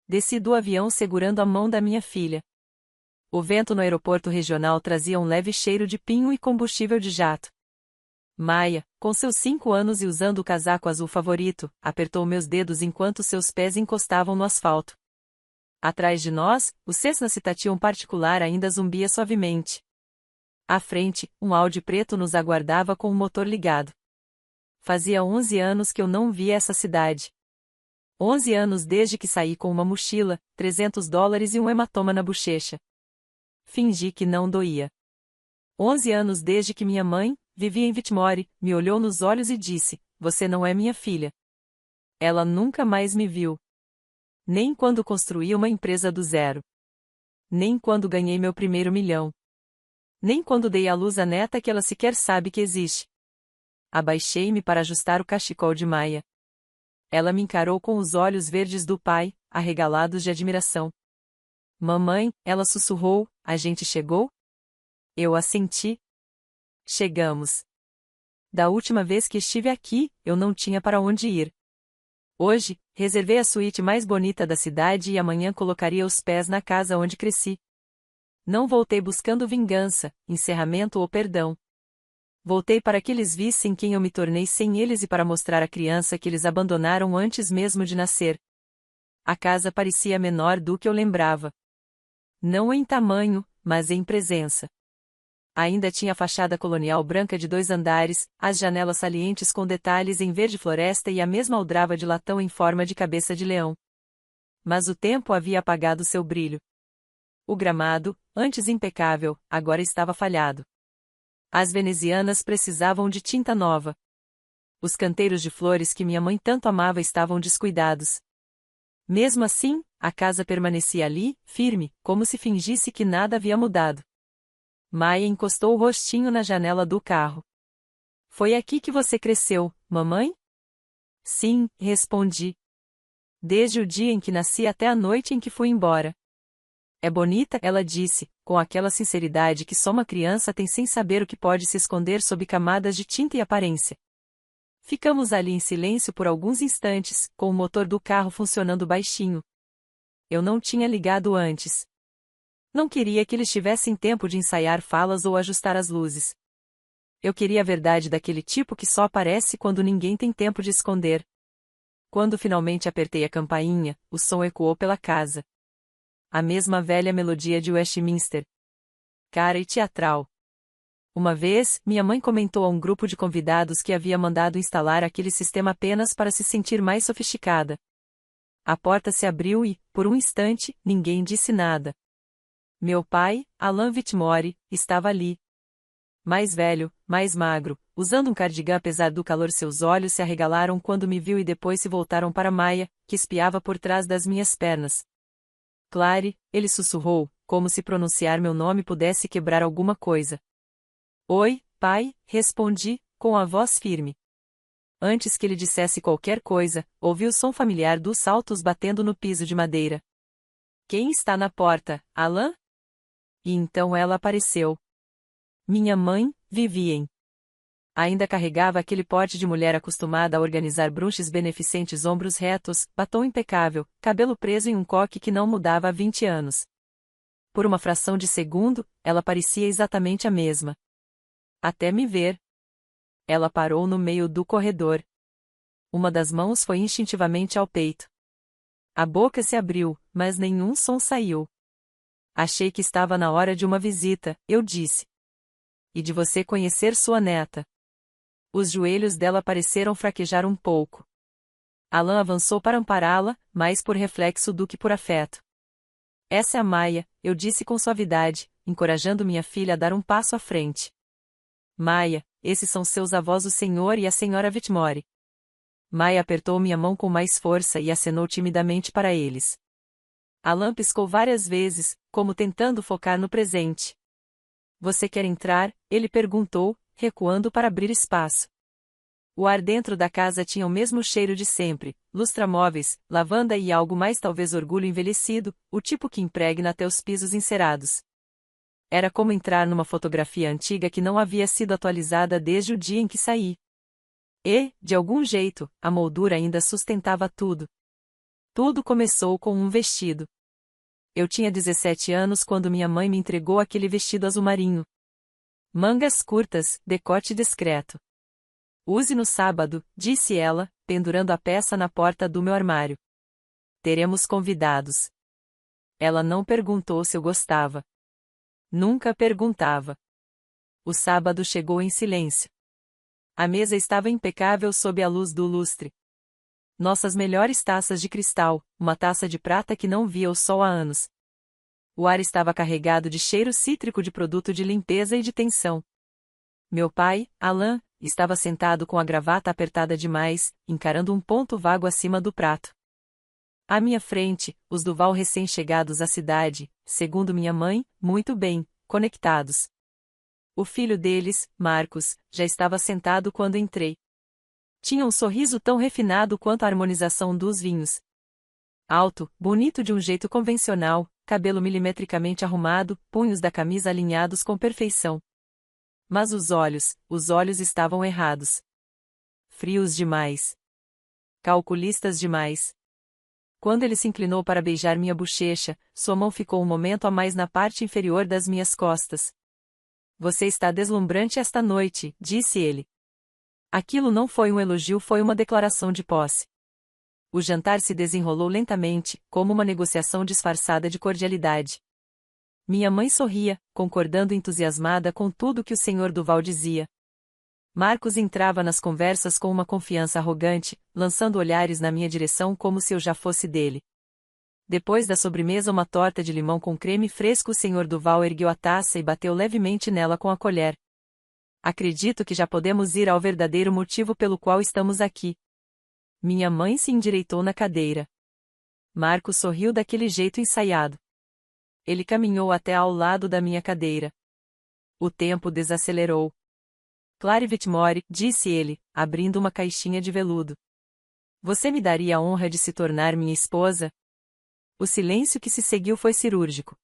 Desci do avião segurando a mão da minha filha. O vento no aeroporto regional trazia um leve cheiro de pinho e combustível de jato. Maia, com seus 5 anos e usando o casaco azul favorito, apertou meus dedos enquanto seus pés encostavam no asfalto. Atrás de nós, o Cessna Citation particular ainda zumbia suavemente. À frente, um Audi preto nos aguardava com o motor ligado. Fazia 11 anos que eu não via essa cidade. 11 anos desde que saí com uma mochila, $300 e um hematoma na bochecha. Fingi que não doía. 11 anos desde que minha mãe, vivia em Whitmore, me olhou nos olhos e disse: "Você não é minha filha." Ela nunca mais me viu. Nem quando construí uma empresa do zero. Nem quando ganhei meu primeiro milhão. Nem quando dei à luz a neta que ela sequer sabe que existe. Abaixei-me para ajustar o cachecol de Maia. Ela me encarou com os olhos verdes do pai, arregalados de admiração. "Mamãe", ela sussurrou, "a gente chegou?" Eu assenti. Chegamos. Da última vez que estive aqui, eu não tinha para onde ir. Hoje, reservei a suíte mais bonita da cidade e amanhã colocaria os pés na casa onde cresci. Não voltei buscando vingança, encerramento ou perdão. Voltei para que eles vissem quem eu me tornei sem eles e para mostrar à criança que eles abandonaram antes mesmo de nascer. A casa parecia menor do que eu lembrava. Não em tamanho, mas em presença. Ainda tinha a fachada colonial branca de 2 andares, as janelas salientes com detalhes em verde floresta e a mesma aldrava de latão em forma de cabeça de leão. Mas o tempo havia apagado seu brilho. O gramado, antes impecável, agora estava falhado. As venezianas precisavam de tinta nova. Os canteiros de flores que minha mãe tanto amava estavam descuidados. Mesmo assim, a casa permanecia ali, firme, como se fingisse que nada havia mudado. Maia encostou o rostinho na janela do carro. "Foi aqui que você cresceu, mamãe?" "Sim", respondi. "Desde o dia em que nasci até a noite em que fui embora." "É bonita", ela disse, com aquela sinceridade que só uma criança tem sem saber o que pode se esconder sob camadas de tinta e aparência. Ficamos ali em silêncio por alguns instantes, com o motor do carro funcionando baixinho. Eu não tinha ligado antes. Não queria que eles tivessem tempo de ensaiar falas ou ajustar as luzes. Eu queria a verdade daquele tipo que só aparece quando ninguém tem tempo de esconder. Quando finalmente apertei a campainha, o som ecoou pela casa. A mesma velha melodia de Westminster. Cara e teatral. Uma vez, minha mãe comentou a um grupo de convidados que havia mandado instalar aquele sistema apenas para se sentir mais sofisticada. A porta se abriu e, por um instante, ninguém disse nada. Meu pai, Alan Whitmore, estava ali. Mais velho, mais magro, usando um cardigã apesar do calor. Seus olhos se arregalaram quando me viu e depois se voltaram para Maia, que espiava por trás das minhas pernas. "Clary", ele sussurrou, como se pronunciar meu nome pudesse quebrar alguma coisa. "Oi, pai", respondi, com a voz firme. Antes que ele dissesse qualquer coisa, ouvi o som familiar dos saltos batendo no piso de madeira. "Quem está na porta, Alan?" E então ela apareceu. Minha mãe, Vivien. Ainda carregava aquele porte de mulher acostumada a organizar brunches beneficentes, ombros retos, batom impecável, cabelo preso em um coque que não mudava há 20 anos. Por uma fração de segundo, ela parecia exatamente a mesma. Até me ver. Ela parou no meio do corredor. Uma das mãos foi instintivamente ao peito. A boca se abriu, mas nenhum som saiu. "Achei que estava na hora de uma visita", eu disse. "E de você conhecer sua neta." Os joelhos dela pareceram fraquejar um pouco. Alan avançou para ampará-la, mais por reflexo do que por afeto. "Essa é a Maia", eu disse com suavidade, encorajando minha filha a dar um passo à frente. "Maia, esses são seus avós, o senhor e a senhora Whitmore." Maia apertou minha mão com mais força e acenou timidamente para eles. Alan piscou várias vezes, como tentando focar no presente. "Você quer entrar?", ele perguntou, recuando para abrir espaço. O ar dentro da casa tinha o mesmo cheiro de sempre, lustramóveis, lavanda e algo mais, talvez orgulho envelhecido, o tipo que impregna até os pisos encerados. Era como entrar numa fotografia antiga que não havia sido atualizada desde o dia em que saí. E, de algum jeito, a moldura ainda sustentava tudo. Tudo começou com um vestido. Eu tinha 17 anos quando minha mãe me entregou aquele vestido azul marinho. Mangas curtas, decote discreto. Use no sábado, disse ela, pendurando a peça na porta do meu armário. Teremos convidados. Ela não perguntou se eu gostava. Nunca perguntava. O sábado chegou em silêncio. A mesa estava impecável sob a luz do lustre. Nossas melhores taças de cristal, uma taça de prata que não via o sol há anos. O ar estava carregado de cheiro cítrico de produto de limpeza e de tensão. Meu pai, Alain, estava sentado com a gravata apertada demais, encarando um ponto vago acima do prato. À minha frente, os Duval recém-chegados à cidade, segundo minha mãe, muito bem, conectados. O filho deles, Marcos, já estava sentado quando entrei. Tinha um sorriso tão refinado quanto a harmonização dos vinhos. Alto, bonito de um jeito convencional, cabelo milimetricamente arrumado, punhos da camisa alinhados com perfeição. Mas os olhos estavam errados. Frios demais. Calculistas demais. Quando ele se inclinou para beijar minha bochecha, sua mão ficou um momento a mais na parte inferior das minhas costas. Você está deslumbrante esta noite, disse ele. Aquilo não foi um elogio, foi uma declaração de posse. O jantar se desenrolou lentamente, como uma negociação disfarçada de cordialidade. Minha mãe sorria, concordando entusiasmada com tudo que o Sr. Duval dizia. Marcos entrava nas conversas com uma confiança arrogante, lançando olhares na minha direção como se eu já fosse dele. Depois da sobremesa, uma torta de limão com creme fresco, o Sr. Duval ergueu a taça e bateu levemente nela com a colher. Acredito que já podemos ir ao verdadeiro motivo pelo qual estamos aqui. Minha mãe se endireitou na cadeira. Marcos sorriu daquele jeito ensaiado. Ele caminhou até ao lado da minha cadeira. O tempo desacelerou. Claire Whitmore, disse ele, abrindo uma caixinha de veludo. Você me daria a honra de se tornar minha esposa? O silêncio que se seguiu foi cirúrgico.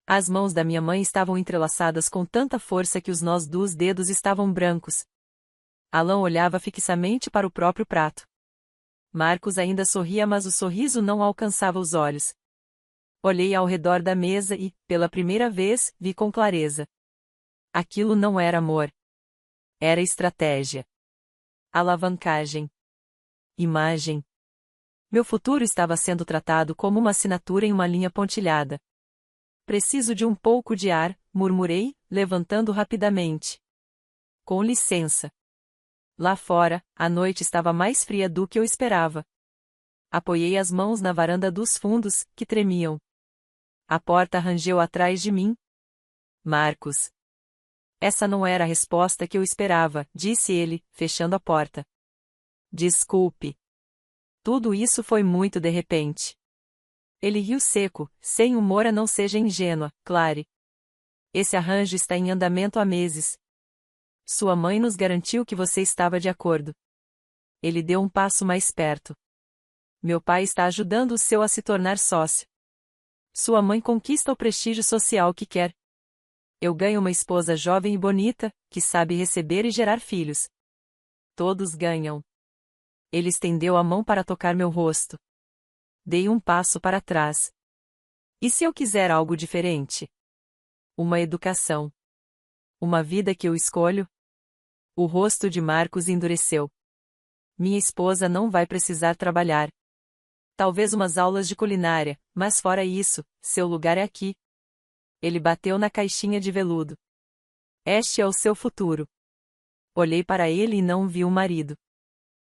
As mãos da minha mãe estavam entrelaçadas com tanta força que os nós dos dedos estavam brancos. Alain olhava fixamente para o próprio prato. Marcos ainda sorria, mas o sorriso não alcançava os olhos. Olhei ao redor da mesa e, pela primeira vez, vi com clareza. Aquilo não era amor. Era estratégia. Alavancagem. Imagem. Meu futuro estava sendo tratado como uma assinatura em uma linha pontilhada. Preciso de um pouco de ar, murmurei, levantando rapidamente. Com licença. Lá fora, a noite estava mais fria do que eu esperava. Apoiei as mãos na varanda dos fundos, que tremiam. A porta rangeu atrás de mim. Marcos. Essa não era a resposta que eu esperava, disse ele, fechando a porta. Desculpe. Tudo isso foi muito de repente. Ele riu seco, sem humor, a não seja ingênua, Claire. Esse arranjo está em andamento há meses. Sua mãe nos garantiu que você estava de acordo. Ele deu um passo mais perto. Meu pai está ajudando o seu a se tornar sócio. Sua mãe conquista o prestígio social que quer. Eu ganho uma esposa jovem e bonita, que sabe receber e gerar filhos. Todos ganham. Ele estendeu a mão para tocar meu rosto. Dei um passo para trás. E se eu quiser algo diferente? Uma educação. Uma vida que eu escolho? O rosto de Marcos endureceu. Minha esposa não vai precisar trabalhar. Talvez umas aulas de culinária, mas fora isso, seu lugar é aqui. Ele bateu na caixinha de veludo. Este é o seu futuro. Olhei para ele e não vi um marido.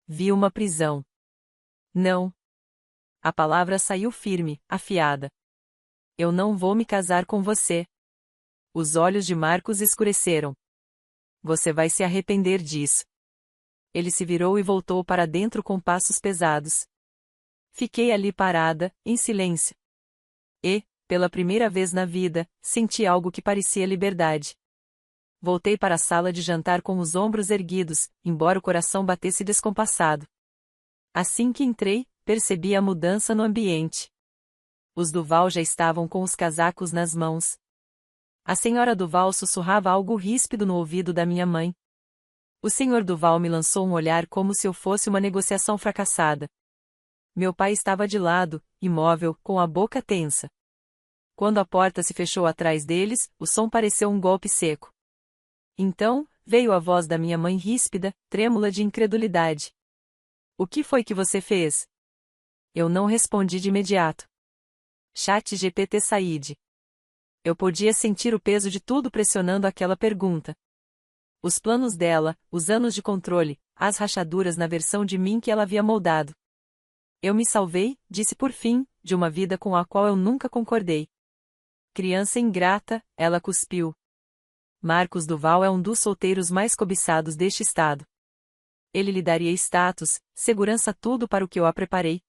Vi uma prisão. Não. A palavra saiu firme, afiada. Eu não vou me casar com você. Os olhos de Marcos escureceram. Você vai se arrepender disso. Ele se virou e voltou para dentro com passos pesados. Fiquei ali parada, em silêncio. E, pela primeira vez na vida, senti algo que parecia liberdade. Voltei para a sala de jantar com os ombros erguidos, embora o coração batesse descompassado. Assim que entrei, percebi a mudança no ambiente. Os Duval já estavam com os casacos nas mãos. A senhora Duval sussurrava algo ríspido no ouvido da minha mãe. O senhor Duval me lançou um olhar como se eu fosse uma negociação fracassada. Meu pai estava de lado, imóvel, com a boca tensa. Quando a porta se fechou atrás deles, o som pareceu um golpe seco. Então, veio a voz da minha mãe ríspida, trêmula de incredulidade. O que foi que você fez? Eu não respondi de imediato. ChatGPT Said. Eu podia sentir o peso de tudo pressionando aquela pergunta. Os planos dela, os anos de controle, as rachaduras na versão de mim que ela havia moldado. Eu me salvei, disse por fim, de uma vida com a qual eu nunca concordei. Criança ingrata, ela cuspiu. Marcos Duval é um dos solteiros mais cobiçados deste estado. Ele lhe daria status, segurança, tudo para o que eu a preparei.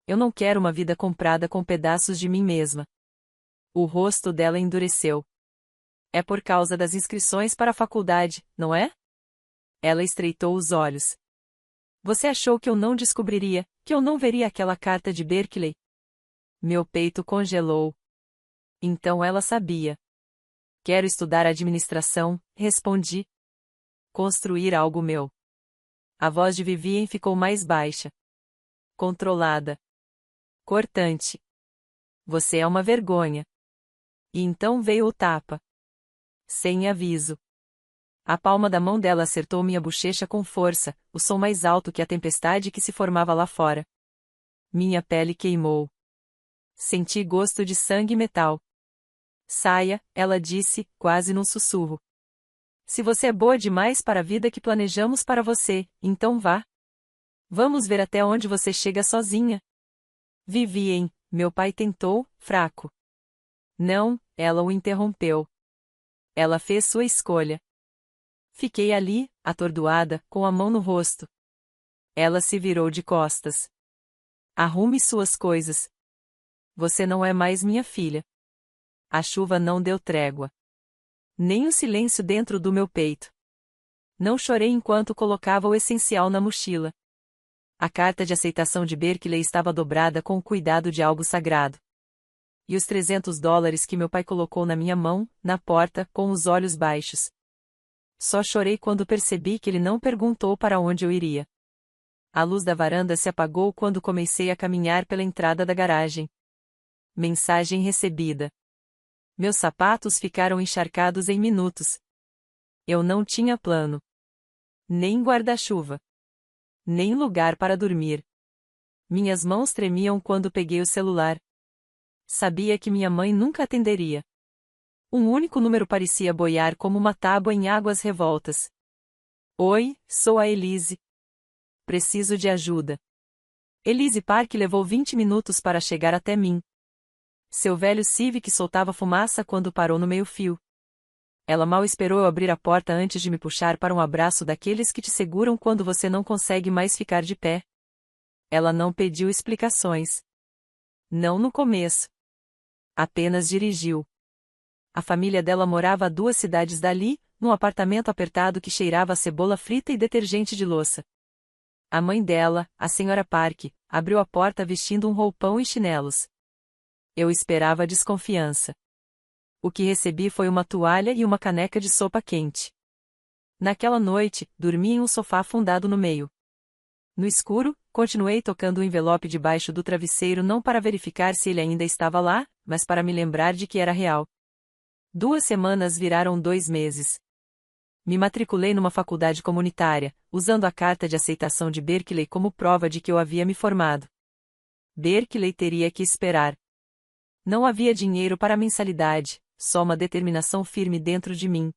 Eu não quero uma vida comprada com pedaços de mim mesma. O rosto dela endureceu. É por causa das inscrições para a faculdade, não é? Ela estreitou os olhos. Você achou que eu não descobriria, que eu não veria aquela carta de Berkeley? Meu peito congelou. Então ela sabia. Quero estudar administração, respondi. Construir algo meu. A voz de Vivien ficou mais baixa. Controlada. Cortante. Você é uma vergonha. E então veio o tapa. Sem aviso. A palma da mão dela acertou minha bochecha com força, o som mais alto que a tempestade que se formava lá fora. Minha pele queimou. Senti gosto de sangue e metal. Saia, ela disse, quase num sussurro. Se você é boa demais para a vida que planejamos para você, então vá. Vamos ver até onde você chega sozinha. Vivien, meu pai tentou, fraco. Não, ela o interrompeu. Ela fez sua escolha. Fiquei ali, atordoada, com a mão no rosto. Ela se virou de costas. Arrume suas coisas. Você não é mais minha filha. A chuva não deu trégua. Nem o silêncio dentro do meu peito. Não chorei enquanto colocava o essencial na mochila. A carta de aceitação de Berkeley estava dobrada com o cuidado de algo sagrado. E os $300 que meu pai colocou na minha mão, na porta, com os olhos baixos. Só chorei quando percebi que ele não perguntou para onde eu iria. A luz da varanda se apagou quando comecei a caminhar pela entrada da garagem. Mensagem recebida. Meus sapatos ficaram encharcados em minutos. Eu não tinha plano. Nem guarda-chuva. Nem lugar para dormir. Minhas mãos tremiam quando peguei o celular. Sabia que minha mãe nunca atenderia. Um único número parecia boiar como uma tábua em águas revoltas. Oi, sou a Elise. Preciso de ajuda. Elise Park levou 20 minutos para chegar até mim. Seu velho Civic soltava fumaça quando parou no meio-fio. Ela mal esperou eu abrir a porta antes de me puxar para um abraço daqueles que te seguram quando você não consegue mais ficar de pé. Ela não pediu explicações. Não no começo. Apenas dirigiu. A família dela morava a 2 cidades dali, num apartamento apertado que cheirava a cebola frita e detergente de louça. A mãe dela, a senhora Park, abriu a porta vestindo um roupão e chinelos. Eu esperava desconfiança. O que recebi foi uma toalha e uma caneca de sopa quente. Naquela noite, dormi em um sofá afundado no meio. No escuro, continuei tocando o envelope debaixo do travesseiro não para verificar se ele ainda estava lá, mas para me lembrar de que era real. 2 semanas viraram 2 meses. Me matriculei numa faculdade comunitária, usando a carta de aceitação de Berkeley como prova de que eu havia me formado. Berkeley teria que esperar. Não havia dinheiro para a mensalidade, só uma determinação firme dentro de mim.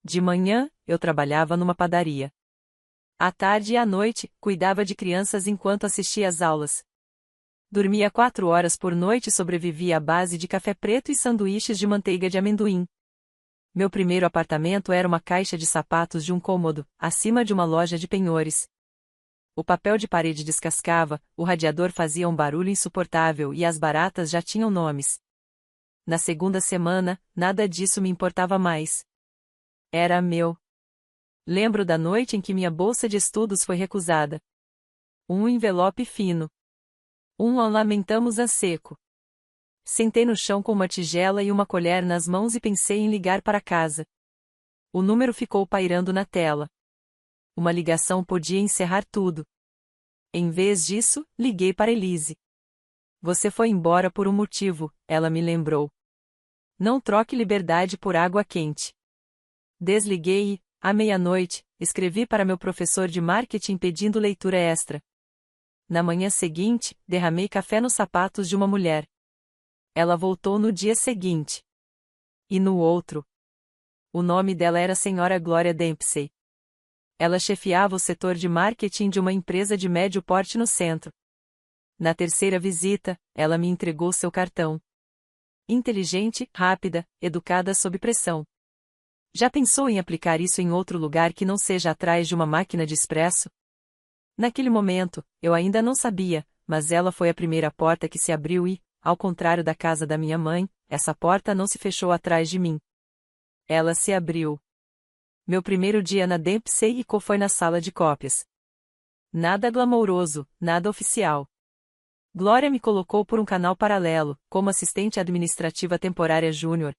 De manhã, eu trabalhava numa padaria. À tarde e à noite, cuidava de crianças enquanto assistia às aulas. Dormia 4 horas por noite e sobrevivia à base de café preto e sanduíches de manteiga de amendoim. Meu primeiro apartamento era uma caixa de sapatos de um cômodo, acima de uma loja de penhores. O papel de parede descascava, o radiador fazia um barulho insuportável e as baratas já tinham nomes. Na segunda semana, nada disso me importava mais. Era meu. Lembro da noite em que minha bolsa de estudos foi recusada. Um envelope fino. Lamentamos a seco. Sentei no chão com uma tigela e uma colher nas mãos e pensei em ligar para casa. O número ficou pairando na tela. Uma ligação podia encerrar tudo. Em vez disso, liguei para Elise. Você foi embora por um motivo, ela me lembrou. Não troque liberdade por água quente. Desliguei e, à meia-noite, escrevi para meu professor de marketing pedindo leitura extra. Na manhã seguinte, derramei café nos sapatos de uma mulher. Ela voltou no dia seguinte. E no outro. O nome dela era Sra. Gloria Dempsey. Ela chefiava o setor de marketing de uma empresa de médio porte no centro. Na terceira visita, ela me entregou seu cartão. Inteligente, rápida, educada sob pressão. Já pensou em aplicar isso em outro lugar que não seja atrás de uma máquina de expresso? Naquele momento, eu ainda não sabia, mas ela foi a primeira porta que se abriu e, ao contrário da casa da minha mãe, essa porta não se fechou atrás de mim. Ela se abriu. Meu primeiro dia na Dempsey Co foi na sala de cópias. Nada glamouroso, nada oficial. Glória me colocou por um canal paralelo, como assistente administrativa temporária júnior.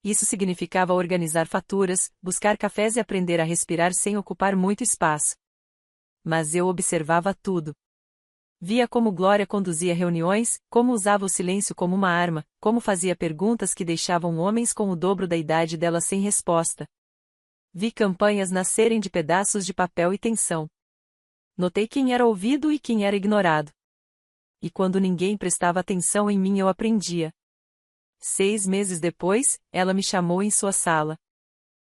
Isso significava organizar faturas, buscar cafés e aprender a respirar sem ocupar muito espaço. Mas eu observava tudo. Via como Glória conduzia reuniões, como usava o silêncio como uma arma, como fazia perguntas que deixavam homens com o dobro da idade dela sem resposta. Vi campanhas nascerem de pedaços de papel e tensão. Notei quem era ouvido e quem era ignorado. E quando ninguém prestava atenção em mim eu aprendia. 6 meses depois, ela me chamou em sua sala.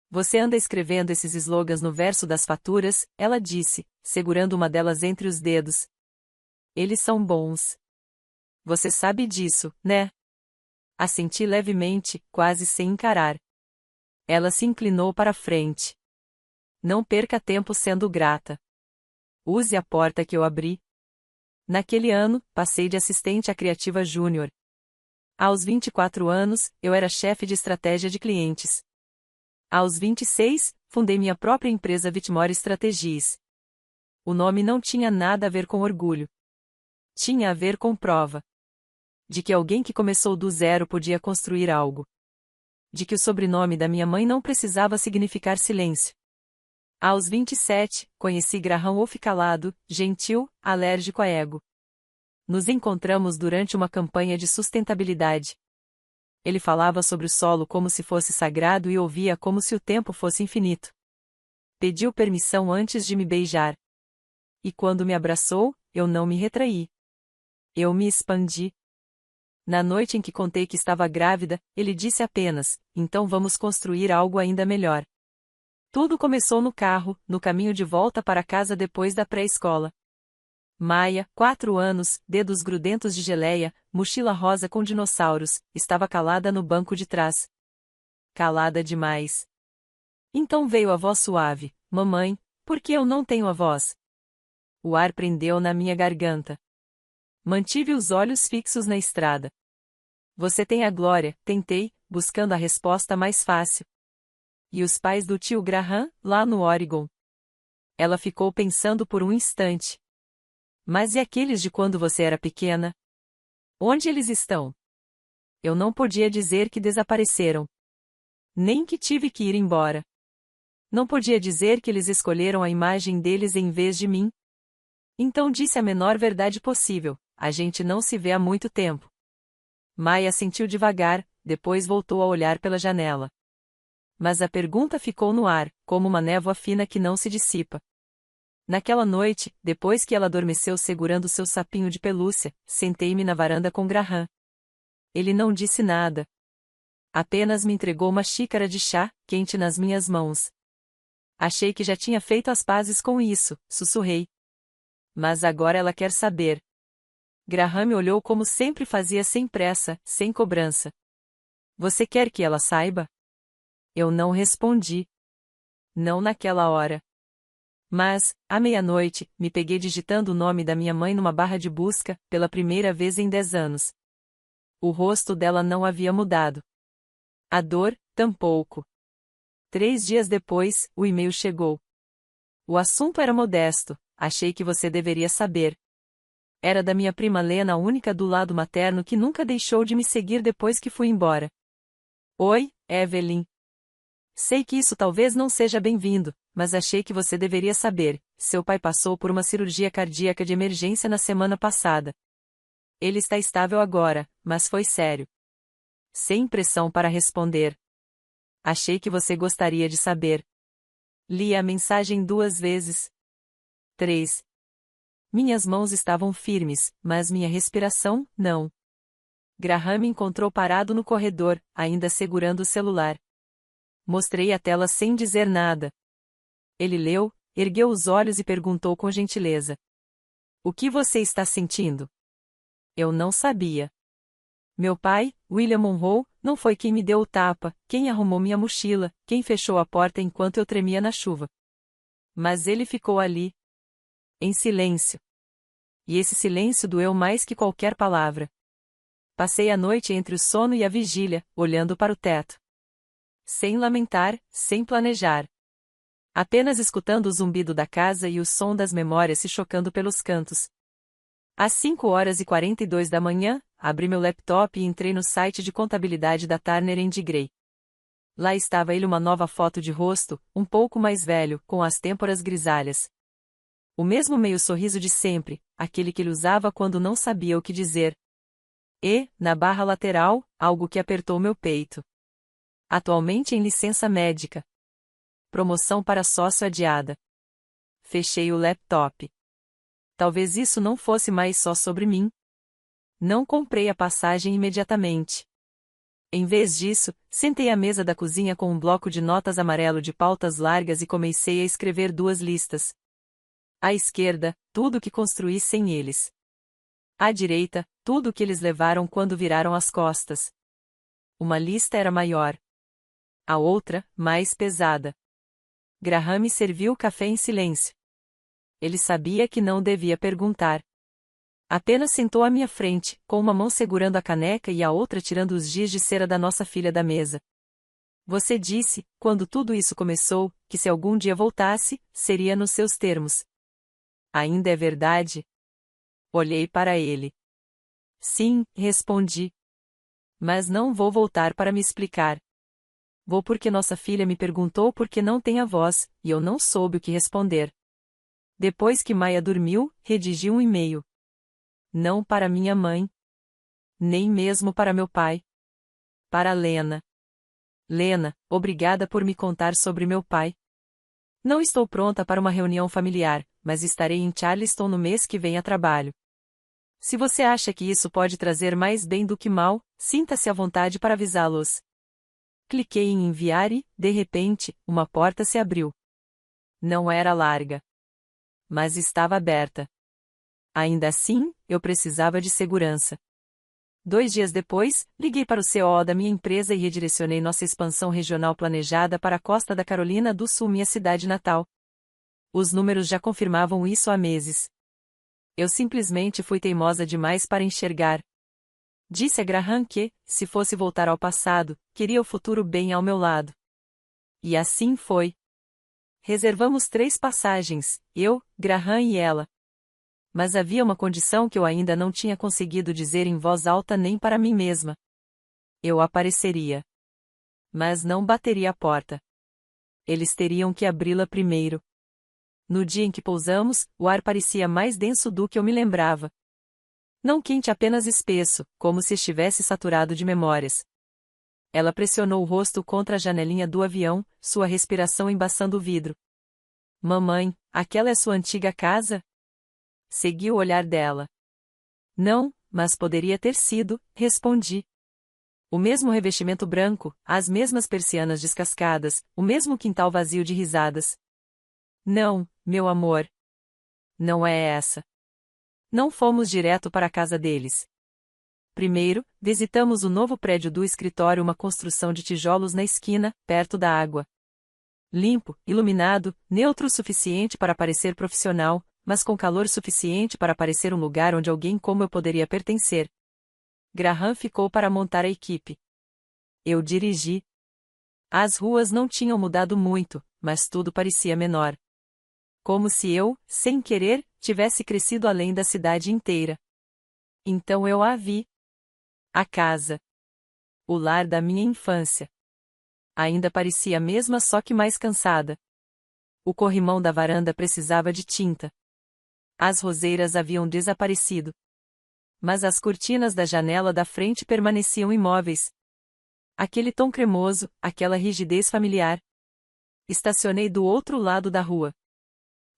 Você anda escrevendo esses slogans no verso das faturas, ela disse, segurando uma delas entre os dedos. Eles são bons. Você sabe disso, né? Assenti levemente, quase sem encarar. Ela se inclinou para a frente. Não perca tempo sendo grata. Use a porta que eu abri. Naquele ano, passei de assistente a criativa júnior. Aos 24 anos, eu era chefe de estratégia de clientes. Aos 26, fundei minha própria empresa Whitmore Strategies. O nome não tinha nada a ver com orgulho. Tinha a ver com prova. De que alguém que começou do zero podia construir algo. De que o sobrenome da minha mãe não precisava significar silêncio. Aos 27, conheci Graham Wolfe calado, gentil, alérgico a ego. Nos encontramos durante uma campanha de sustentabilidade. Ele falava sobre o solo como se fosse sagrado e ouvia como se o tempo fosse infinito. Pediu permissão antes de me beijar. E quando me abraçou, eu não me retraí. Eu me expandi. Na noite em que contei que estava grávida, ele disse apenas, então vamos construir algo ainda melhor. Tudo começou no carro, no caminho de volta para casa depois da pré-escola. Maia, 4 anos, dedos grudentos de geleia, mochila rosa com dinossauros, estava calada no banco de trás. Calada demais. Então veio a voz suave, mamãe, por que eu não tenho a voz? O ar prendeu na minha garganta. Mantive os olhos fixos na estrada. Você tem a Glória, tentei, buscando a resposta mais fácil. E os pais do tio Graham, lá no Oregon? Ela ficou pensando por um instante. Mas e aqueles de quando você era pequena? Onde eles estão? Eu não podia dizer que desapareceram. Nem que tive que ir embora. Não podia dizer que eles escolheram a imagem deles em vez de mim. Então disse a menor verdade possível, a gente não se vê há muito tempo. Maia sentiu devagar, depois voltou a olhar pela janela. Mas a pergunta ficou no ar, como uma névoa fina que não se dissipa. Naquela noite, depois que ela adormeceu segurando seu sapinho de pelúcia, sentei-me na varanda com Graham. Ele não disse nada. Apenas me entregou uma xícara de chá, quente nas minhas mãos. Achei que já tinha feito as pazes com isso, sussurrei. Mas agora ela quer saber. Graham me olhou como sempre fazia sem pressa, sem cobrança. Você quer que ela saiba? Eu não respondi. Não naquela hora. Mas, à meia-noite, me peguei digitando o nome da minha mãe numa barra de busca, pela primeira vez em 10 anos. O rosto dela não havia mudado. A dor, tampouco. 3 dias depois, o e-mail chegou. O assunto era modesto, achei que você deveria saber. Era da minha prima Lena, a única do lado materno que nunca deixou de me seguir depois que fui embora. Oi, Evelyn. Sei que isso talvez não seja bem-vindo, mas achei que você deveria saber. seu pai passou por uma cirurgia cardíaca de emergência na semana passada. Ele está estável agora, mas foi sério. Sem pressão para responder. Achei que você gostaria de saber. Li a mensagem 2 vezes. 3. Minhas mãos estavam firmes, mas minha respiração, não. Graham me encontrou parado no corredor, ainda segurando o celular. Mostrei a tela sem dizer nada. Ele leu, ergueu os olhos e perguntou com gentileza. O que você está sentindo? Eu não sabia. Meu pai, William Monroe, não foi quem me deu o tapa, quem arrumou minha mochila, quem fechou a porta enquanto eu tremia na chuva. Mas ele ficou ali. Em silêncio. E esse silêncio doeu mais que qualquer palavra. Passei a noite entre o sono e a vigília, olhando para o teto. Sem lamentar, sem planejar. Apenas escutando o zumbido da casa e o som das memórias se chocando pelos cantos. Às 5h42 da manhã, abri meu laptop e entrei no site de contabilidade da Turner & Gray. Lá estava ele, uma nova foto de rosto, um pouco mais velho, com as têmporas grisalhas. O mesmo meio sorriso de sempre, aquele que ele usava quando não sabia o que dizer. E, na barra lateral, algo que apertou meu peito. Atualmente em licença médica. Promoção para sócio adiada. Fechei o laptop. Talvez isso não fosse mais só sobre mim. Não comprei a passagem imediatamente. Em vez disso, sentei à mesa da cozinha com um bloco de notas amarelo de pautas largas e comecei a escrever 2 listas. À esquerda, tudo o que construí sem eles. À direita, tudo o que eles levaram quando viraram as costas. Uma lista era maior. A outra, mais pesada. Graham me serviu o café em silêncio. Ele sabia que não devia perguntar. Apenas sentou à minha frente, com uma mão segurando a caneca e a outra tirando os giz de cera da nossa filha da mesa. Você disse, quando tudo isso começou, que se algum dia voltasse, seria nos seus termos. Ainda é verdade? Olhei para ele. Sim, respondi. Mas não vou voltar para me explicar. Vou porque nossa filha me perguntou por que não tem avós, e eu não soube o que responder. Depois que Maya dormiu, redigi um e-mail. Não para minha mãe. Nem mesmo para meu pai. Para Lena. Lena, obrigada por me contar sobre meu pai. Não estou pronta para uma reunião familiar, mas estarei em Charleston no mês que vem a trabalho. Se você acha que isso pode trazer mais bem do que mal, sinta-se à vontade para avisá-los. Cliquei em enviar e, de repente, uma porta se abriu. Não era larga. Mas estava aberta. Ainda assim, eu precisava de segurança. 2 dias depois, liguei para o COO da minha empresa e redirecionei nossa expansão regional planejada para a costa da Carolina do Sul, minha cidade natal. Os números já confirmavam isso há meses. Eu simplesmente fui teimosa demais para enxergar. Disse a Graham que, se fosse voltar ao passado, queria o futuro bem ao meu lado. E assim foi. Reservamos 3 passagens, eu, Graham e ela. Mas havia uma condição que eu ainda não tinha conseguido dizer em voz alta nem para mim mesma. Eu apareceria. Mas não bateria a porta. Eles teriam que abri-la primeiro. No dia em que pousamos, o ar parecia mais denso do que eu me lembrava. Não quente, apenas espesso, como se estivesse saturado de memórias. Ela pressionou o rosto contra a janelinha do avião, sua respiração embaçando o vidro. Mamãe, aquela é sua antiga casa? Segui o olhar dela. Não, mas poderia ter sido, respondi. O mesmo revestimento branco, as mesmas persianas descascadas, o mesmo quintal vazio de risadas. Não, meu amor. Não é essa. Não fomos direto para a casa deles. Primeiro, visitamos o novo prédio do escritório, uma construção de tijolos na esquina, perto da água. Limpo, iluminado, neutro o suficiente para parecer profissional, mas com calor suficiente para parecer um lugar onde alguém como eu poderia pertencer. Graham ficou para montar a equipe. Eu dirigi. As ruas não tinham mudado muito, mas tudo parecia menor. Como se eu, sem querer, tivesse crescido além da cidade inteira. Então eu a vi. A casa. O lar da minha infância. Ainda parecia a mesma, só que mais cansada. O corrimão da varanda precisava de tinta. As roseiras haviam desaparecido. Mas as cortinas da janela da frente permaneciam imóveis. Aquele tom cremoso, aquela rigidez familiar. Estacionei do outro lado da rua.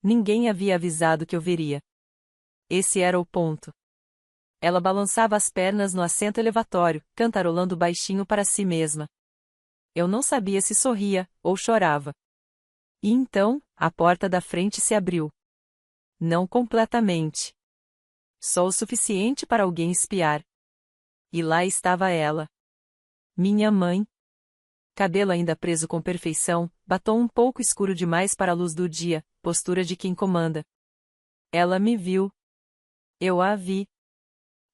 Ninguém havia avisado que eu veria. Esse era o ponto. Ela balançava as pernas no assento elevatório, cantarolando baixinho para si mesma. Eu não sabia se sorria ou chorava. E então, a porta da frente se abriu. Não completamente. Só o suficiente para alguém espiar. E lá estava ela. Minha mãe. Cabelo ainda preso com perfeição, batom um pouco escuro demais para a luz do dia, postura de quem comanda. Ela me viu. Eu a vi.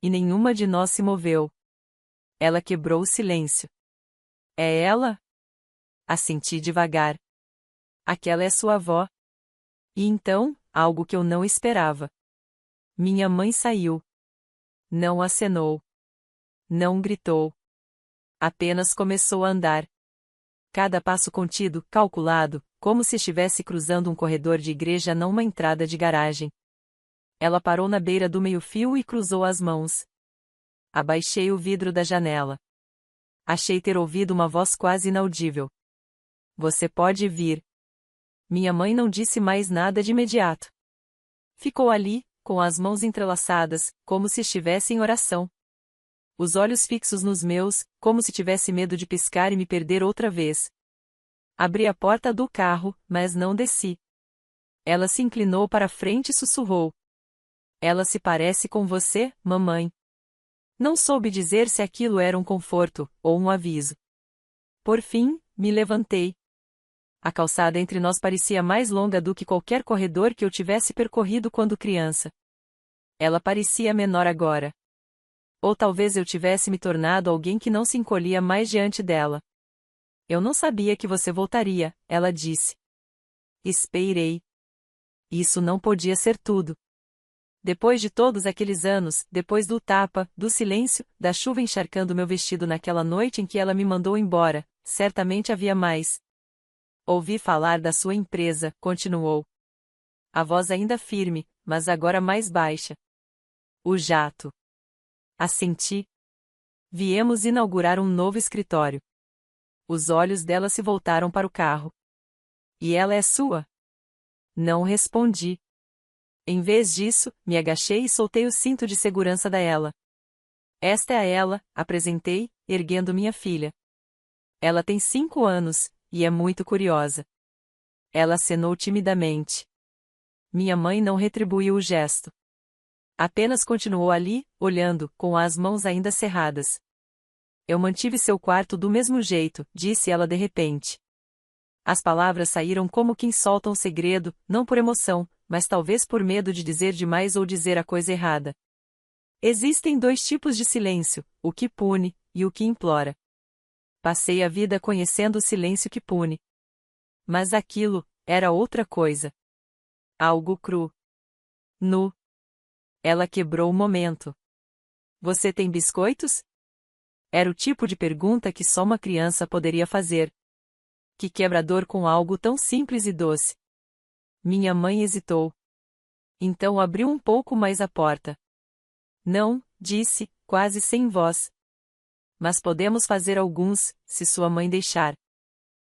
E nenhuma de nós se moveu. Ela quebrou o silêncio. É ela? Assenti devagar. Aquela é sua avó. E então, algo que eu não esperava. Minha mãe saiu. Não acenou. Não gritou. Apenas começou a andar. Cada passo contido, calculado, como se estivesse cruzando um corredor de igreja não uma entrada de garagem. Ela parou na beira do meio-fio e cruzou as mãos. Abaixei o vidro da janela. Achei ter ouvido uma voz quase inaudível. Você pode vir. Minha mãe não disse mais nada de imediato. Ficou ali, com as mãos entrelaçadas, como se estivesse em oração. Os olhos fixos nos meus, como se tivesse medo de piscar e me perder outra vez. Abri a porta do carro, mas não desci. Ela se inclinou para a frente e sussurrou. Ela se parece com você, mamãe. Não soube dizer se aquilo era um conforto, ou um aviso. Por fim, me levantei. A calçada entre nós parecia mais longa do que qualquer corredor que eu tivesse percorrido quando criança. Ela parecia menor agora. Ou talvez eu tivesse me tornado alguém que não se encolhia mais diante dela. Eu não sabia que você voltaria, ela disse. Esperei. Isso não podia ser tudo. Depois de todos aqueles anos, depois do tapa, do silêncio, da chuva encharcando meu vestido naquela noite em que ela me mandou embora, certamente havia mais. Ouvi falar da sua empresa, continuou. A voz ainda firme, mas agora mais baixa. O jato. Assenti. Viemos inaugurar um novo escritório. Os olhos dela se voltaram para o carro. E ela é sua? Não respondi. Em vez disso, me agachei e soltei o cinto de segurança da ela. Esta é a ela, apresentei, erguendo minha filha. Ela tem 5 anos, e é muito curiosa. Ela acenou timidamente. Minha mãe não retribuiu o gesto. Apenas continuou ali, olhando, com as mãos ainda cerradas. Eu mantive seu quarto do mesmo jeito, disse ela de repente. As palavras saíram como quem solta um segredo, não por emoção, mas talvez por medo de dizer demais ou dizer a coisa errada. Existem 2 tipos de silêncio, o que pune, e o que implora. Passei a vida conhecendo o silêncio que pune. Mas aquilo, era outra coisa. Algo cru. Nu. Ela quebrou o momento. Você tem biscoitos? Era o tipo de pergunta que só uma criança poderia fazer. Que quebrador com algo tão simples e doce. Minha mãe hesitou. Então abriu um pouco mais a porta. Não, disse, quase sem voz. Mas podemos fazer alguns, se sua mãe deixar.